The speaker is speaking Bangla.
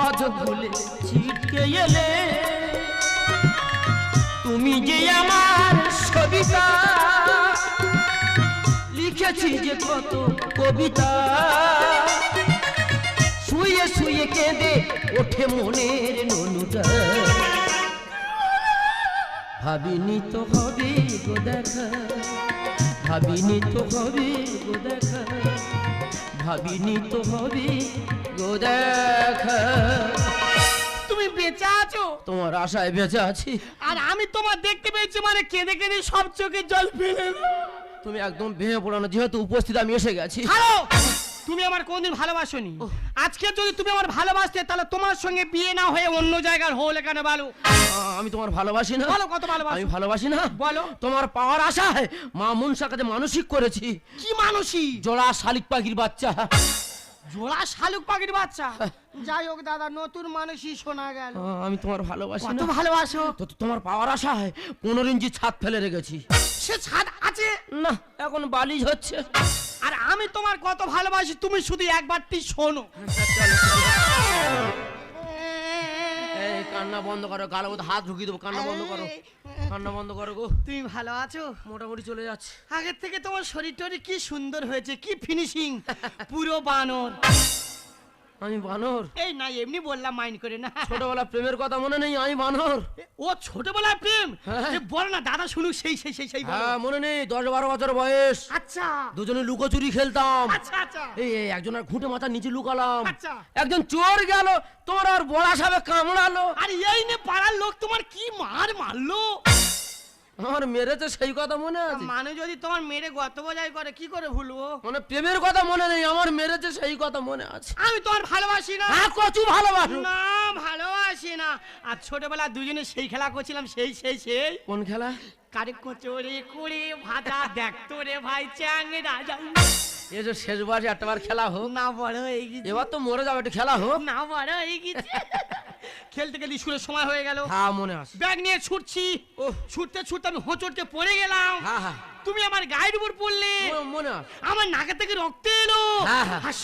আজ ভুলে ছিটকে এলে তুমি যে আমার কবিতা লিখেছি যে কত কবিতা শুয়ে শুয়ে কেঁদে ওঠে মনের ননুটা ভাবিনি তো হবে গো দেখা ভাবিনি তো হবে গো দেখা ভাবিনি তো হবে গো দেখা তুমি বেঁচে আছো? তোমার আশায় বেঁচে আছি। আর আমি তোমার দেখতে পেয়েছি মানে কেঁদে কেঁদে সব চোখে জল ফেলে। তুমি একদম ভেঙে পড়ানো, যেহেতু উপস্থিত আমি এসে গেছি। হ্যালো, তুমি আমার কোনদিন ভালোবাসোনি। আজকে যদি তুমি আমার ভালোবাসতে তাহলে তোমার সঙ্গে বিয়ে না হয়ে অন্য জায়গার হলে কেন বলো? আমি তোমার ভালোবাসি না। বলো কত ভালোবাসো? আমি ভালোবাসি না। বলো। তোমার পাওয়ার আশায় মা মনসার কাছে মানসিক করেছি। কি মানসিক? জোড়া শালিক পাখির বাচ্চা। জোড়া শালুক পাখির বাচ্চা? যাই হোক দাদা, নতুন মানুষই শোনা গেল। আমি তোমার ভালোবাসি কত না। ভালোবাসো? তো তোমার পাওয়ার আশায় 15 ইঞ্চি ছাদ ফেলে রেখেছি। সে ছাদ আছে না, এখন বালিশ হচ্ছে। আর আমি তোমার কত ভালোবাসি তুমি শুধু একবারটি শোনো। এই কান্না বন্ধ করো, গালের মধ্যে হাত ঢুকিয়ে দেবো। কান্না বন্ধ করো, কান্না বন্ধ করো গো। তুমি ভালো আছো? মোটামুটি চলে যাচ্ছে। আগের থেকে তোমার শরীরটা কি সুন্দর হয়েছে, কি ফিনিশিং, পুরো বানর। আমি বানর? এই না, এমনি বললাম, মাইন্ড করে না। ছোটবেলা প্রেমের কথা মনে নেই? আমি বানর। ও ছোটবেলার প্রেম? বল না দাদা শুনুক। সেই সেই সেই সেই হ্যাঁ, মনে নেই? 10-12 বছর বয়স। আচ্ছা। দুজনে লুকোচুরি খেলতাম। আচ্ছা আচ্ছা। এই একজনের ঘুঁটে মাথার নিচে লুকালাম। আচ্ছা। একজন চোর গেল, তোমার আর বড়া সাবে কামড়ালো। আর এই নে পাড়ার লোক তোমার কি মার মারলো। আমার মেরেছে সেই কথা মনে আছে? মানে যদি তোমার মেরে গত বোঝাই করে কি করে ভুলবো? মানে প্রেমের কথা মনে নেই, আমার মেরেছে সেই কথা মনে আছে। আমি তোমার ভালোবাসি না। হ্যাঁ, কচু ভালোবাসো না, ভালোবাসি না। আর ছোটবেলা দুজনে সেই খেলা করছিলাম, সেই সেই সেই। কোন খেলা? কারে কচুরি কুড়ি ভাজা দেখতো রে ভাই চ্যাংড়া রাজা। এই যে শেষ বয়সে একটাবার খেলা হোক। না বড় হয়ে গেছে। এবার তো মরে যাবে, একটু খেলা হোক। না বড় হয়ে গেছে। খেলতে গেলে স্কুলের সময় হয়ে গেল। হ্যাঁ, মনে আছে। ব্যাগ নিয়ে ছুটছি, ছুটতে ছুটতে আমি হোঁচটকে পড়ে গেলাম। হ্যাঁ হ্যাঁ, তুমি আমার গায়ের উপর পড়লে। মনে আছে। আমার নাকে থেকে রক্ত এলো। হ্যাঁ হ্যাঁ। আর